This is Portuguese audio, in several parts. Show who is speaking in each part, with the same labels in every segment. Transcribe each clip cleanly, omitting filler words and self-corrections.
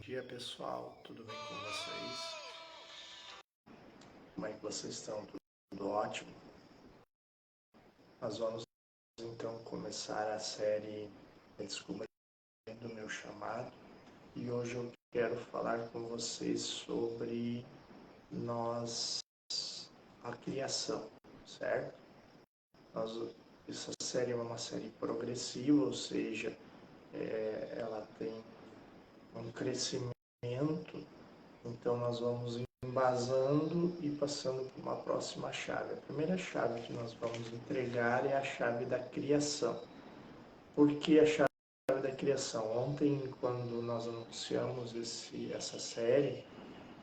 Speaker 1: dia, pessoal. Tudo bem com vocês? Como é que vocês estão? Tudo ótimo? Nós vamos então começar a série Descobrindo o Meu Chamado. E hoje eu quero falar com vocês sobre a criação, certo? Essa série é uma série progressiva, ou seja, ela tem um crescimento. Então nós vamos embasando e passando para uma próxima chave. A primeira chave que nós vamos entregar é a chave da criação. Por que a chave da criação? Ontem, quando nós anunciamos essa série,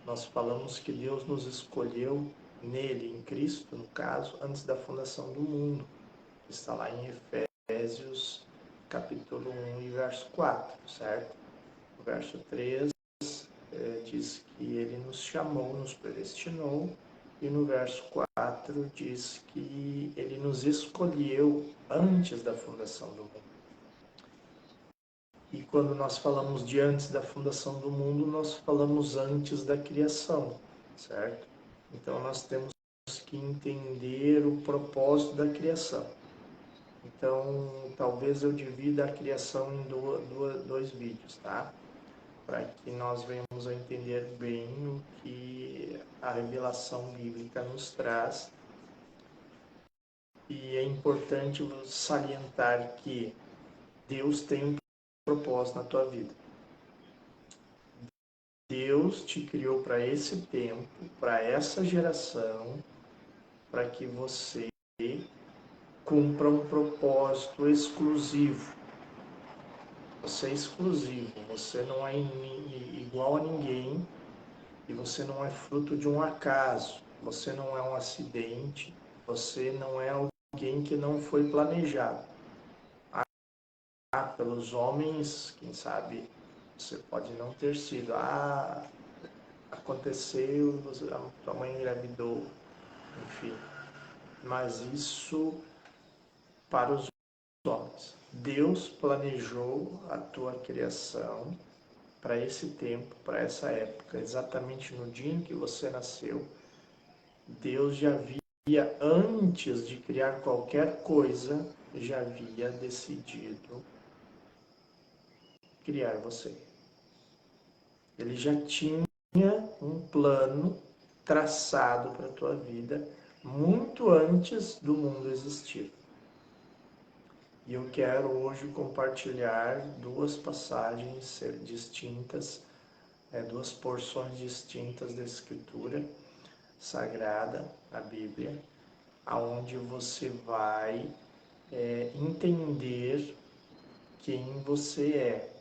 Speaker 1: nós falamos que Deus nos escolheu nele, em Cristo, no caso, antes da fundação do mundo. Está lá em Efésios, capítulo 1 e verso 4, certo? O verso 3 diz que ele nos chamou, nos predestinou, e no verso 4 diz que ele nos escolheu antes da fundação do mundo. E quando nós falamos de antes da fundação do mundo, nós falamos antes da criação, certo? Então nós temos que entender o propósito da criação. Então, talvez eu divida a criação em dois vídeos, tá? Para que nós venhamos a entender bem o que a revelação bíblica nos traz. E é importante salientar que Deus tem um propósito na tua vida. Deus te criou para esse tempo, para essa geração, para que você cumpra um propósito exclusivo. Você é exclusivo, você não é igual a ninguém e você não é fruto de um acaso, você não é um acidente, você não é alguém que não foi planejado. Pelos homens, quem sabe você pode não ter sido. Aconteceu, tua mãe engravidou, enfim. Mas isso para os homens. Deus planejou a tua criação para esse tempo, para essa época, exatamente no dia em que você nasceu. Deus já havia, antes de criar qualquer coisa, já havia decidido criar você. Ele já tinha um plano traçado para a tua vida muito antes do mundo existir. E eu quero hoje compartilhar duas passagens distintas, duas porções distintas da Escritura Sagrada, a Bíblia, aonde você vai entender quem você é,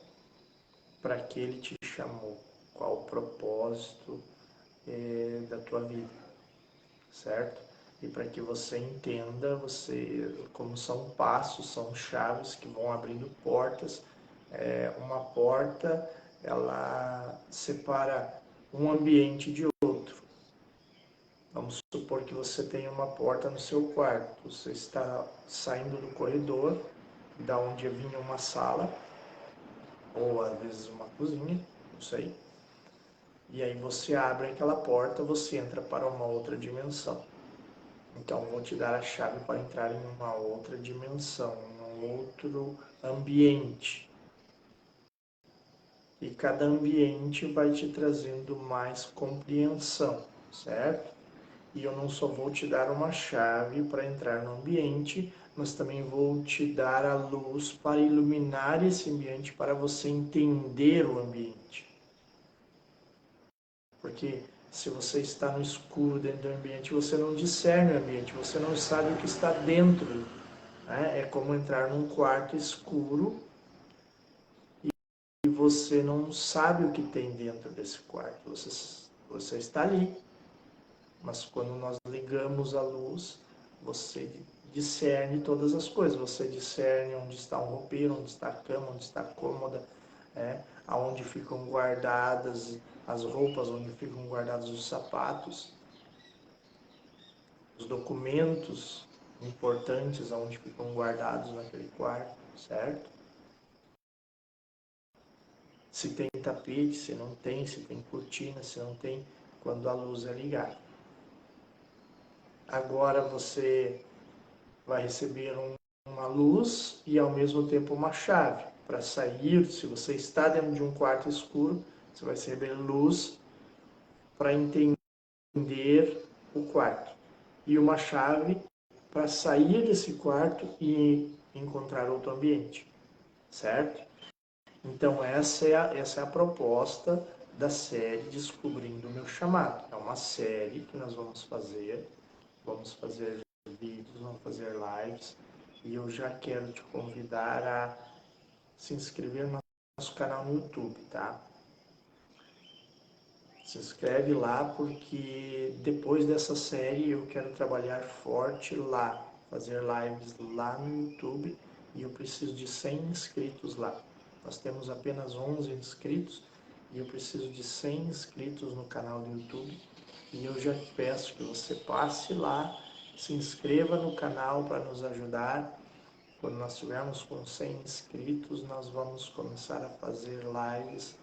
Speaker 1: para que Ele te chamou, qual o propósito da tua vida, certo? E para que você entenda, como são passos, são chaves que vão abrindo portas. Uma porta, ela separa um ambiente de outro. Vamos supor que você tem uma porta no seu quarto. Você está saindo do corredor, da onde vinha uma sala, ou às vezes uma cozinha, não sei. E aí você abre aquela porta, você entra para uma outra dimensão. Então vou te dar a chave para entrar em uma outra dimensão, em um outro ambiente. E cada ambiente vai te trazendo mais compreensão, certo? E eu não só vou te dar uma chave para entrar no ambiente, mas também vou te dar a luz para iluminar esse ambiente, para você entender o ambiente. Porque se você está no escuro dentro do ambiente, você não discerne o ambiente, você não sabe o que está dentro. Né? É como entrar num quarto escuro e você não sabe o que tem dentro desse quarto. Você está ali. Mas quando nós ligamos a luz, você discerne todas as coisas. Você discerne onde está um roupeiro, onde está a cama, onde está a cômoda, aonde ficam guardadas as roupas, onde ficam guardados os sapatos, os documentos importantes, onde ficam guardados naquele quarto, certo? se tem tapete, se não tem, se tem cortina, se não tem, quando a luz é ligada. Agora você vai receber uma luz e ao mesmo tempo uma chave para sair. Se você está dentro de um quarto escuro, você vai receber luz para entender o quarto e uma chave para sair desse quarto e encontrar outro ambiente, certo? Então essa é a proposta da série Descobrindo o Meu Chamado. É uma série que nós vamos fazer vídeos, vamos fazer lives, e eu já quero te convidar a se inscrever no nosso canal no YouTube, tá? Se inscreve lá porque depois dessa série eu quero trabalhar forte lá, fazer lives lá no YouTube, e eu preciso de 100 inscritos lá. Nós temos apenas 11 inscritos e eu preciso de 100 inscritos no canal do YouTube, e eu já te peço que você passe lá, se inscreva no canal para nos ajudar. Quando nós estivermos com 100 inscritos, nós vamos começar a fazer lives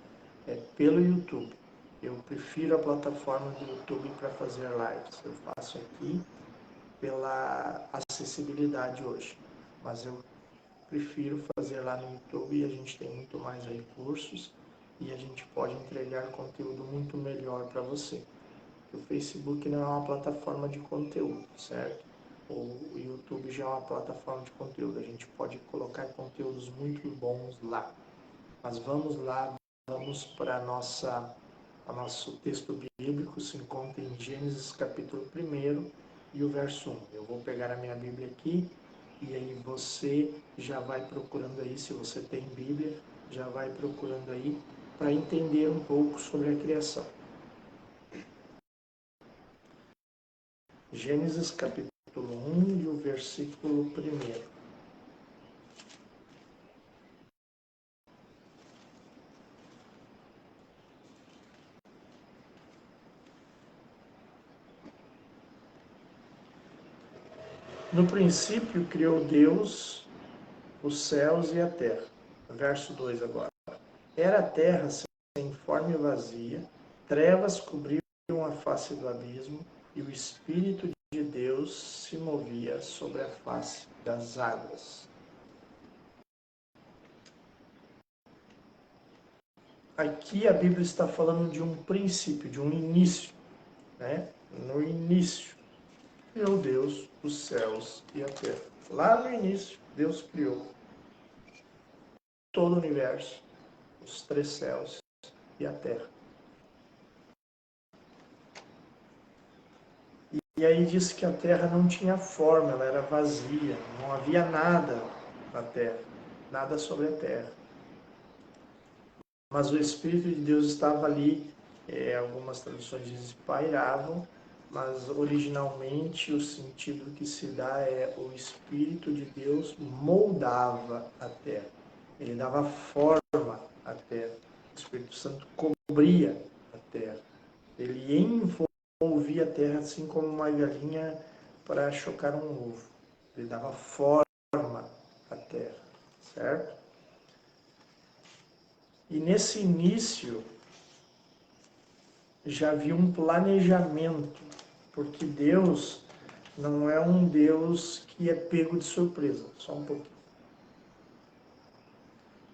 Speaker 1: pelo YouTube. Eu prefiro a plataforma do YouTube para fazer lives. Eu faço aqui pela acessibilidade hoje, mas eu prefiro fazer lá no YouTube, e a gente tem muito mais recursos e a gente pode entregar conteúdo muito melhor para você. O Facebook não é uma plataforma de conteúdo, certo? O YouTube já é uma plataforma de conteúdo. A gente pode colocar conteúdos muito bons lá. Mas vamos lá, vamos para o nosso texto bíblico. Se encontra em Gênesis capítulo 1 e o verso 1. Eu vou pegar a minha Bíblia aqui e aí você já vai procurando aí, se você tem Bíblia, já vai procurando aí para entender um pouco sobre a criação. Gênesis capítulo 1 e o versículo 1. No princípio criou Deus os céus e a terra. Verso 2 agora. Era a terra sem forma e vazia, trevas cobriam a face do abismo, e o Espírito de Deus se movia sobre a face das águas. Aqui a Bíblia está falando de um princípio, de um início, né? No início, criou Deus os céus e a terra. Lá no início, Deus criou todo o universo, os 3 céus e a terra. E aí diz que a terra não tinha forma, ela era vazia, não havia nada na terra, nada sobre a terra. Mas o Espírito de Deus estava ali, algumas traduções dizem pairavam, mas originalmente o sentido que se dá é o Espírito de Deus moldava a terra, ele dava forma à terra, o Espírito Santo cobria a terra, ele envolvia a terra assim como uma galinha para chocar um ovo, ele dava forma à terra, certo? E nesse início já havia um planejamento, porque Deus não é um Deus que é pego de surpresa, só um pouquinho.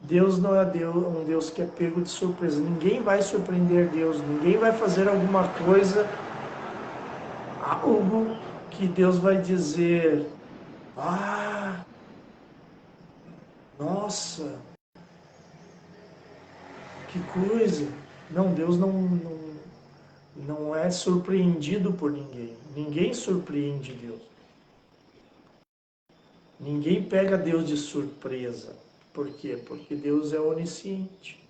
Speaker 1: Deus não é um Deus que é pego de surpresa, ninguém vai surpreender Deus, ninguém vai fazer alguma coisa, algo que Deus vai dizer, nossa, que coisa. Não, Deus não é surpreendido por ninguém. Ninguém surpreende Deus. Ninguém pega Deus de surpresa. Por quê? Porque Deus é onisciente.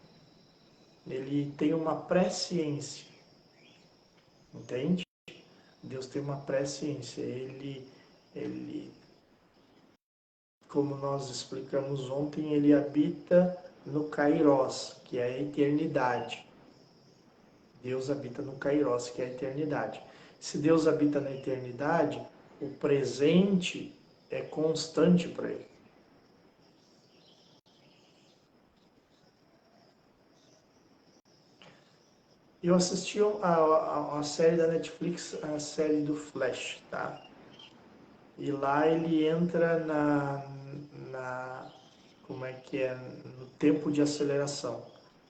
Speaker 1: Ele tem uma presciência. Entende? Deus tem uma presciência. Ele, como nós explicamos ontem, ele habita no Kairos, que é a eternidade. Deus habita no Kairos, que é a eternidade. Se Deus habita na eternidade, o presente é constante para ele. Eu assisti a série da Netflix, a série do Flash, tá? E lá ele entra como é que é, no tempo de aceleração.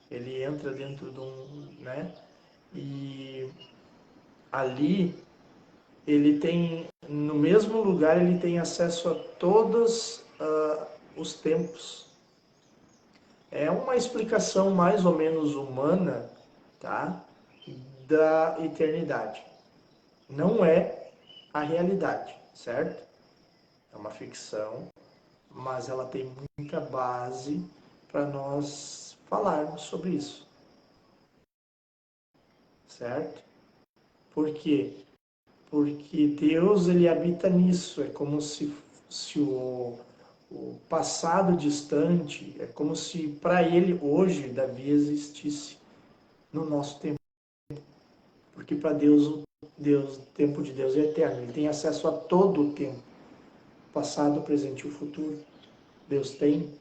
Speaker 1: Ele entra dentro de um, né? E ali ele tem, no mesmo lugar, ele tem acesso a todos os tempos. É uma explicação mais ou menos humana, tá? Da eternidade. Não é a realidade, certo? É uma ficção, mas ela tem muita base para nós falarmos sobre isso, certo? Por quê? Porque Deus ele habita nisso, é como se o passado distante, é como se para ele hoje Davi existisse no nosso tempo, porque para Deus, o tempo de Deus é eterno, ele tem acesso a todo o tempo, passado, presente e o futuro. Deus tem,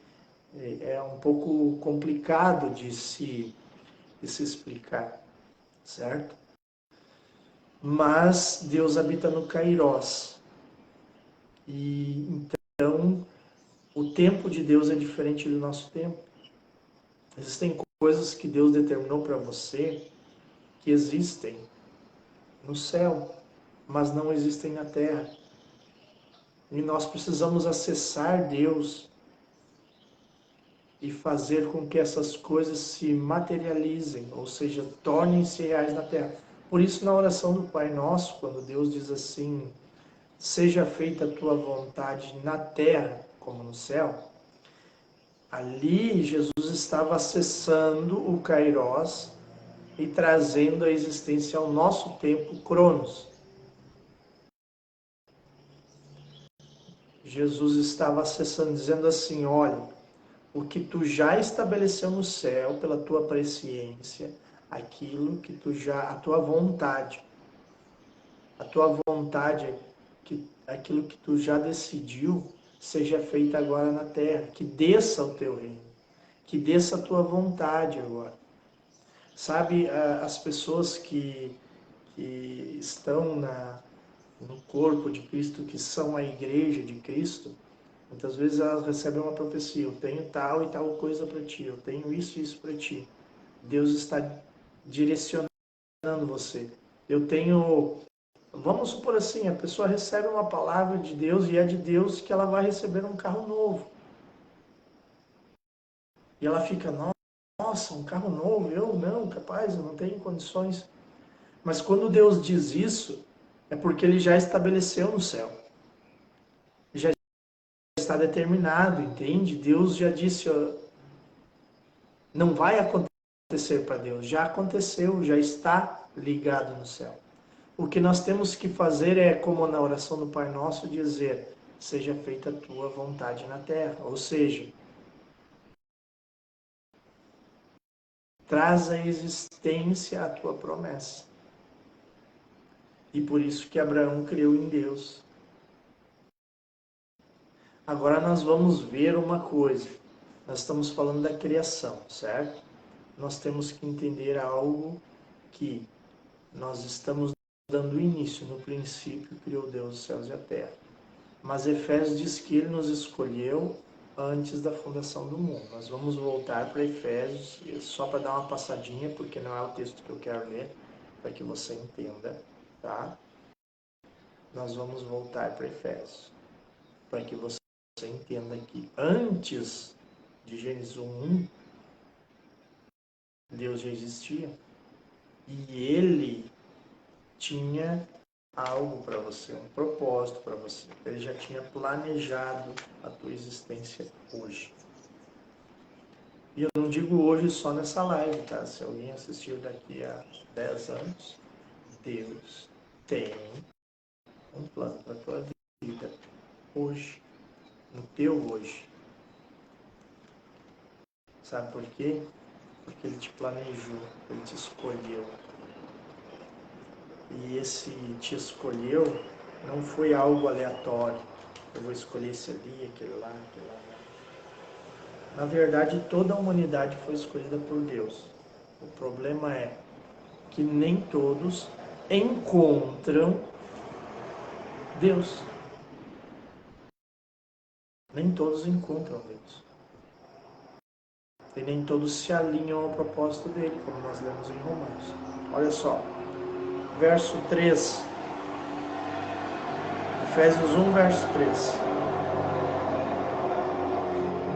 Speaker 1: é um pouco complicado de se explicar, certo? Mas Deus habita no Kairós. E então o tempo de Deus é diferente do nosso tempo. Existem coisas que Deus determinou para você que existem no céu, mas não existem na terra. E nós precisamos acessar Deus e fazer com que essas coisas se materializem, ou seja, tornem-se reais na terra. Por isso, na oração do Pai Nosso, quando Deus diz assim: seja feita a tua vontade na terra como no céu, ali Jesus estava acessando o Kairós e trazendo a existência ao nosso tempo, Cronos. Jesus estava acessando, dizendo assim: olha, o que tu já estabeleceu no céu pela tua presciência, aquilo que tu já, a tua vontade, aquilo que tu já decidiu, seja feito agora na terra, que desça o teu reino, que desça a tua vontade agora. Sabe, as pessoas que estão no corpo de Cristo, que são a igreja de Cristo, muitas vezes elas recebem uma profecia: eu tenho tal e tal coisa para ti, eu tenho isso e isso para ti. Deus está direcionando você. Eu tenho, vamos supor assim, a pessoa recebe uma palavra de Deus e é de Deus que ela vai receber um carro novo. E ela fica: nossa, um carro novo? Eu não, capaz, eu não tenho condições. Mas quando Deus diz isso, é porque ele já estabeleceu no céu. Já está determinado, entende? Deus já disse: ó, não vai acontecer para Deus, já aconteceu, já está ligado no céu. O que nós temos que fazer é, como na oração do Pai Nosso, dizer: seja feita a tua vontade na terra. Ou seja, traz à existência a tua promessa. E por isso que Abraão creu em Deus. Agora nós vamos ver uma coisa. Nós estamos falando da criação, certo? Nós temos que entender algo, que nós estamos dando início. No princípio criou Deus os céus e a terra. Mas Efésios diz que ele nos escolheu antes da fundação do mundo. Nós vamos voltar para Efésios, só para dar uma passadinha, porque não é o texto que eu quero ler, para que você entenda, tá? Nós vamos voltar para Efésios, para que você entenda que antes de Gênesis 1, Deus já existia e ele tinha algo para você, um propósito para você. Ele já tinha planejado a tua existência hoje. E eu não digo hoje só nessa live, tá? Se alguém assistiu daqui a 10 anos, Deus tem um plano para a tua vida hoje, no teu hoje. Sabe por quê? Porque ele te planejou, ele te escolheu. E esse te escolheu não foi algo aleatório. Eu vou escolher esse ali, aquele lá, aquele lá. Na verdade, toda a humanidade foi escolhida por Deus. O problema é, que nem todos encontram Deus. Nem todos encontram Deus. E nem todos se alinham ao propósito dele, como nós lemos em Romanos. Olha só, verso 3. Efésios 1, verso 3.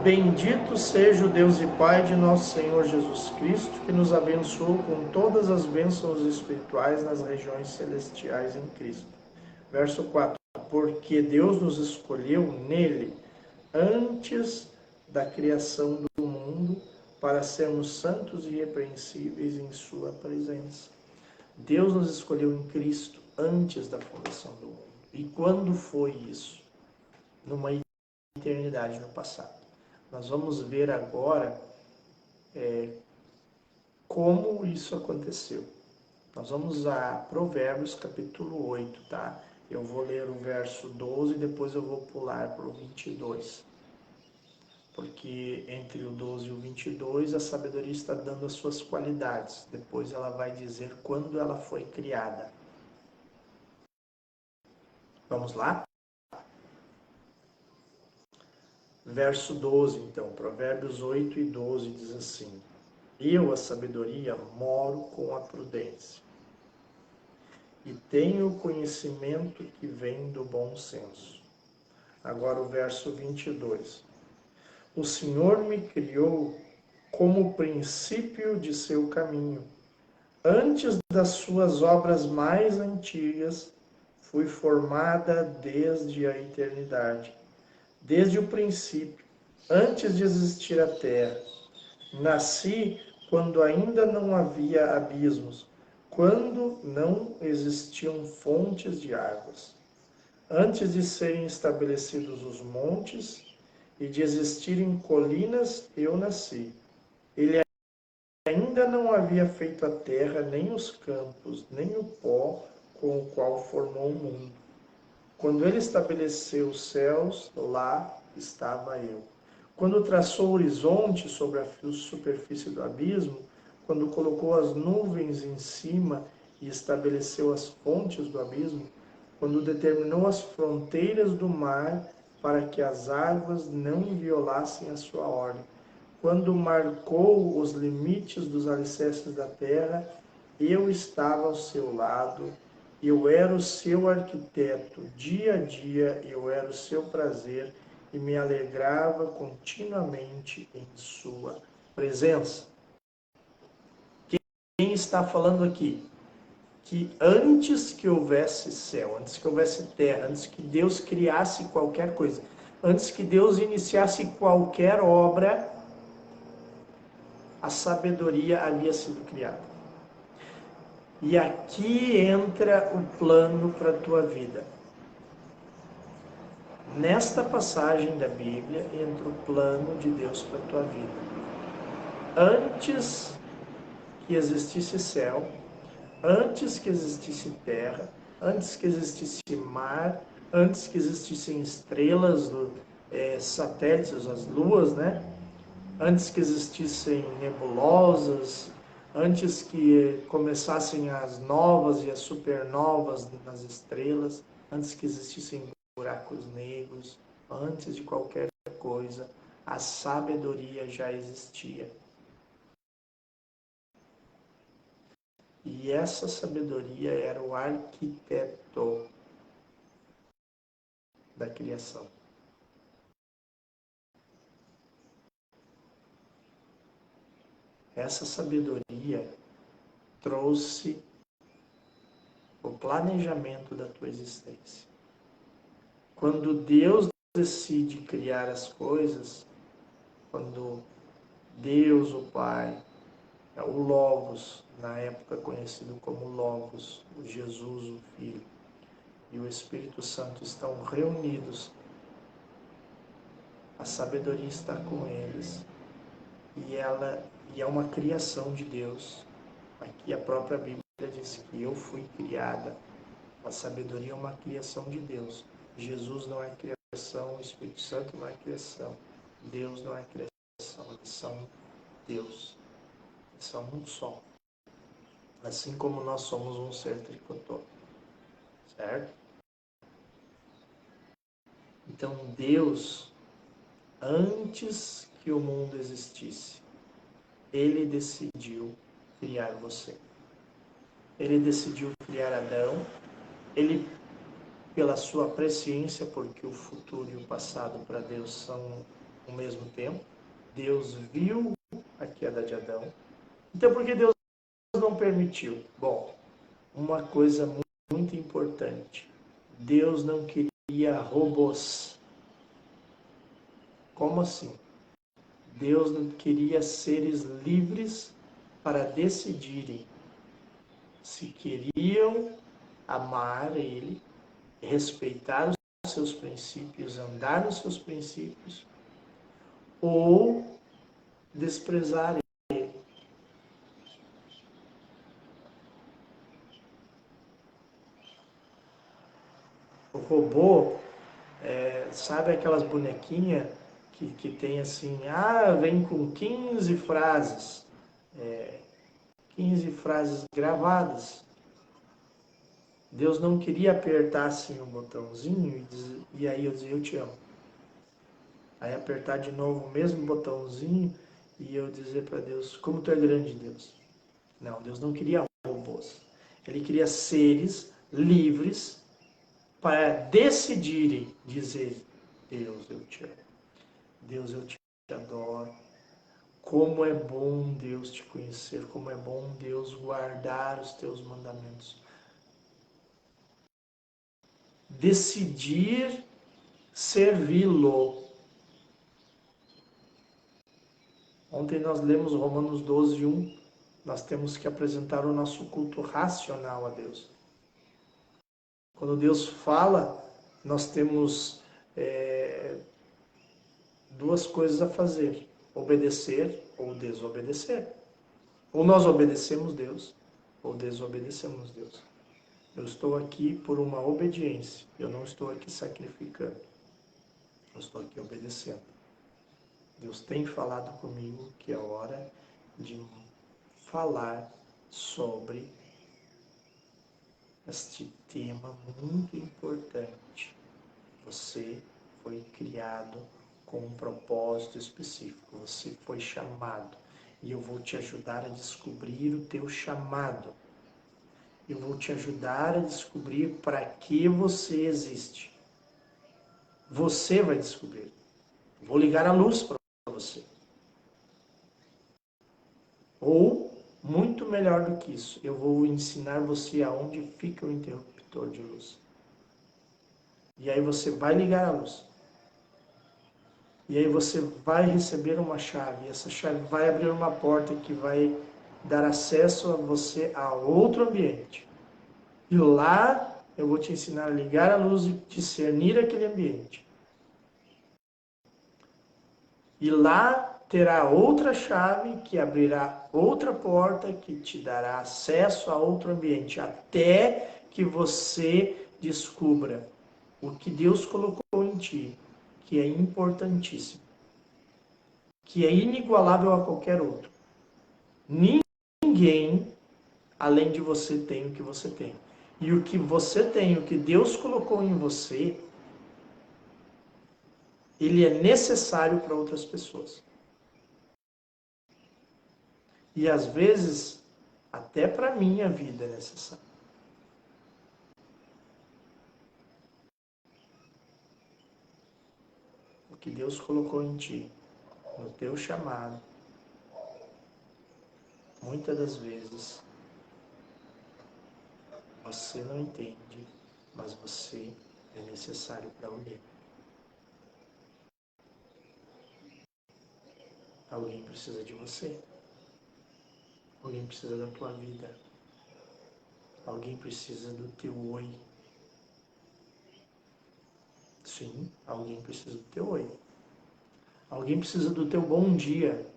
Speaker 1: Bendito seja o Deus e Pai de nosso Senhor Jesus Cristo, que nos abençoou com todas as bênçãos espirituais nas regiões celestiais em Cristo. Verso 4. Porque Deus nos escolheu nele antes da criação do mundo para sermos santos e irrepreensíveis em sua presença. Deus nos escolheu em Cristo antes da fundação do mundo. E quando foi isso? Numa eternidade no passado. Nós vamos ver agora como isso aconteceu. Nós vamos a Provérbios capítulo 8, tá? Eu vou ler o verso 12 e depois eu vou pular para o 22. Porque entre o 12 e o 22 a sabedoria está dando as suas qualidades. Depois ela vai dizer quando ela foi criada. Vamos lá? Verso 12, então, Provérbios 8 e 12 diz assim: Eu, a sabedoria, moro com a prudência, e tenho o conhecimento que vem do bom senso. Agora o verso 22. O Senhor me criou como o princípio de seu caminho. Antes das suas obras mais antigas, fui formada desde a eternidade. Desde o princípio, antes de existir a terra. Nasci quando ainda não havia abismos, quando não existiam fontes de águas. Antes de serem estabelecidos os montes e de existirem colinas, eu nasci. Ele ainda não havia feito a terra, nem os campos, nem o pó com o qual formou o mundo. Quando ele estabeleceu os céus, lá estava eu. Quando traçou o horizonte sobre a superfície do abismo, quando colocou as nuvens em cima e estabeleceu as fontes do abismo, quando determinou as fronteiras do mar para que as águas não violassem a sua ordem, quando marcou os limites dos alicerces da terra, eu estava ao seu lado. Eu era o seu arquiteto, dia a dia eu era o seu prazer e me alegrava continuamente em sua presença. Quem está falando aqui? Que antes que houvesse céu, antes que houvesse terra, antes que Deus criasse qualquer coisa, antes que Deus iniciasse qualquer obra, a sabedoria havia sido criada. E aqui entra o plano para a tua vida. Nesta passagem da Bíblia entra o plano de Deus para a tua vida. Antes que existisse céu, antes que existisse terra, antes que existisse mar, antes que existissem estrelas, satélites, as luas, né? Antes que existissem nebulosas, antes que começassem as novas e as supernovas nas estrelas, antes que existissem buracos negros, antes de qualquer coisa, a sabedoria já existia. E essa sabedoria era o arquiteto da criação. Essa sabedoria trouxe o planejamento da tua existência. Quando Deus decide criar as coisas, quando Deus, o Pai, o Logos, na época conhecido como Logos, o Jesus, o Filho, e o Espírito Santo estão reunidos, a sabedoria está com eles, e é uma criação de Deus. Aqui a própria Bíblia diz que eu fui criada. A sabedoria é uma criação de Deus. Jesus não é criação, o Espírito Santo não é criação. Deus não é criação, eles são Deus. Eles são um só. assim como nós somos um ser tricotô, certo? Então Deus, antes que o mundo existisse, Ele decidiu criar você. Ele decidiu criar Adão. Ele, pela sua presciência, porque o futuro e o passado para Deus são ao mesmo tempo, Deus viu a queda de Adão. Então, por que Deus não permitiu? Bom, uma coisa muito importante. Deus não queria robôs. Como assim? Deus não queria seres livres para decidirem se queriam amar Ele, respeitar os seus princípios, andar nos seus princípios, ou desprezar Ele. O robô, sabe aquelas bonequinhas que tem assim, vem com 15 frases, 15 frases gravadas. Deus não queria apertar assim um botãozinho e aí eu dizer eu te amo. Aí apertar de novo o mesmo botãozinho e eu dizer para Deus, como tu é grande, Deus. Não, Deus não queria robôs. Ele queria seres livres para decidirem dizer, Deus, eu te amo. Deus, eu te adoro. Como é bom, Deus, te conhecer. Como é bom, Deus, guardar os teus mandamentos. Decidir servi-lo. Ontem nós lemos Romanos 12, 1. Nós temos que apresentar o nosso culto racional a Deus. Quando Deus fala, nós temos duas coisas a fazer: obedecer ou desobedecer. Ou nós obedecemos Deus, ou desobedecemos Deus. Eu estou aqui por uma obediência. Eu não estou aqui sacrificando. Eu estou aqui obedecendo. Deus tem falado comigo que é hora de falar sobre este tema muito importante. Você foi criado com um propósito específico. Você foi chamado. E eu vou te ajudar a descobrir o teu chamado. Eu vou te ajudar a descobrir para que você existe. Você vai descobrir. Vou ligar a luz para você. Ou, muito melhor do que isso, eu vou ensinar você aonde fica o interruptor de luz. E aí você vai ligar a luz. E aí você vai receber uma chave. E essa chave vai abrir uma porta que vai dar acesso a você a outro ambiente. E lá eu vou te ensinar a ligar a luz e discernir aquele ambiente. E lá terá outra chave que abrirá outra porta que te dará acesso a outro ambiente, até que você descubra o que Deus colocou em ti, que é importantíssimo, que é inigualável a qualquer outro. Ninguém além de você tem o que você tem. E o que você tem, o que Deus colocou em você, ele é necessário para outras pessoas. E às vezes, até para a minha vida é necessário. O que Deus colocou em ti, no teu chamado, muitas das vezes, você não entende, mas você é necessário para alguém. Alguém precisa de você. Alguém precisa da tua vida. Alguém precisa do teu oi. Sim, alguém precisa do teu oi. Alguém precisa do teu bom dia.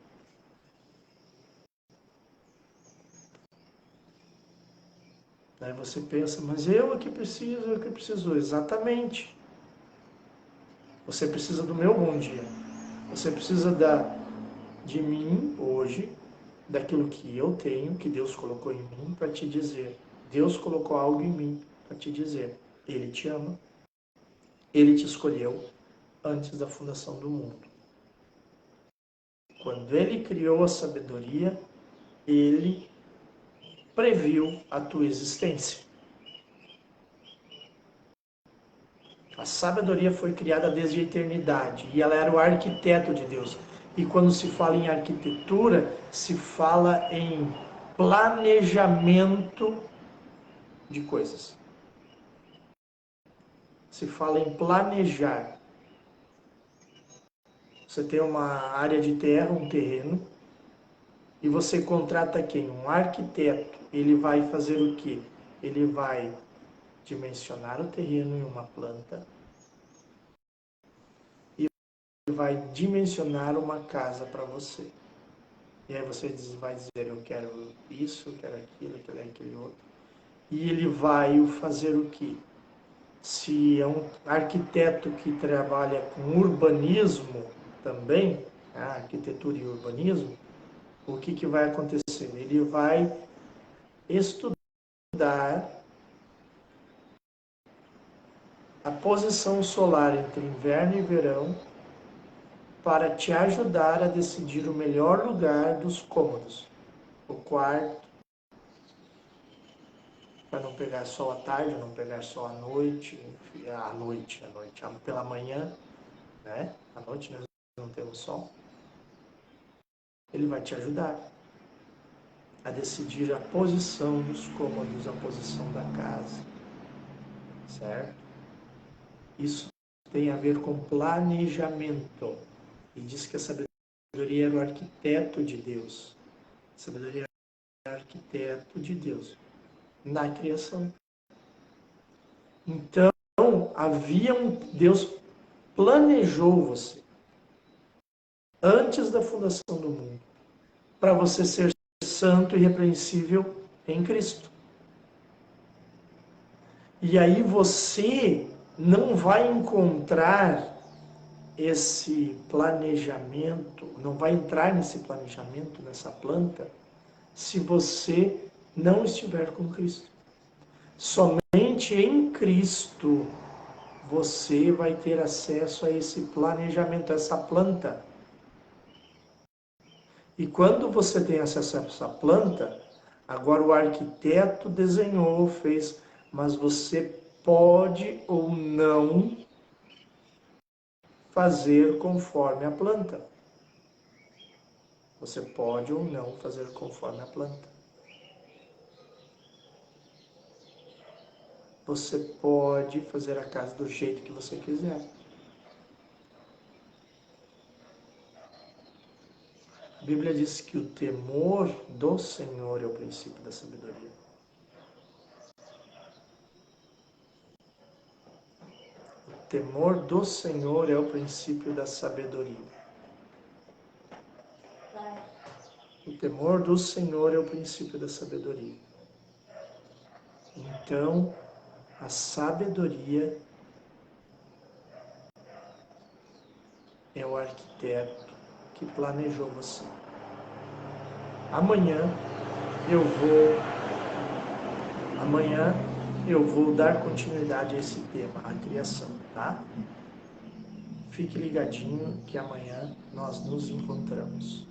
Speaker 1: Aí você pensa, mas eu que preciso. Exatamente. Você precisa do meu bom dia. Você precisa de mim hoje daquilo que eu tenho, que Deus colocou em mim, para te dizer. Deus colocou algo em mim para te dizer. Ele te ama. Ele te escolheu antes da fundação do mundo. Quando Ele criou a sabedoria, Ele previu a tua existência. A sabedoria foi criada desde a eternidade e ela era o arquiteto de Deus. E quando se fala em arquitetura, se fala em planejamento de coisas. Se fala em planejar. Você tem uma área de terra, um terreno, e você contrata quem? Um arquiteto. Ele vai fazer o quê? Ele vai dimensionar o terreno em uma planta e vai dimensionar uma casa para você. E aí você vai dizer, eu quero isso, eu quero aquilo, eu quero aquele outro. E ele vai fazer o quê? Se é um arquiteto que trabalha com urbanismo também, arquitetura e urbanismo, o que vai acontecer? Ele vai estudar a posição solar entre inverno e verão para te ajudar a decidir o melhor lugar dos cômodos. O quarto, para não pegar sol à tarde, não pegar sol à noite, pela manhã, né? À noite nós não temos sol. Ele vai te ajudar a decidir a posição dos cômodos, a posição da casa, certo? Isso tem a ver com planejamento. E diz que a sabedoria era o arquiteto de Deus. A sabedoria era o arquiteto de Deus na criação. Então, Deus planejou você antes da fundação do mundo para você ser santo e irrepreensível em Cristo. E aí você não vai encontrar esse planejamento, não vai entrar nesse planejamento, nessa planta, se você não estiver com Cristo. Somente em Cristo você vai ter acesso a esse planejamento, a essa planta. E quando você tem acesso a essa planta, agora o arquiteto desenhou, fez, mas você pode ou não fazer conforme a planta. Você pode ou não fazer conforme a planta. Você pode fazer a casa do jeito que você quiser. A Bíblia diz que o temor do Senhor é o princípio da sabedoria. O temor do Senhor é o princípio da sabedoria. O temor do Senhor é o princípio da sabedoria. Então, a sabedoria é o arquiteto que planejou você. Amanhã eu vou dar continuidade a esse tema, a criação, tá? Fique ligadinho que amanhã nós nos encontramos.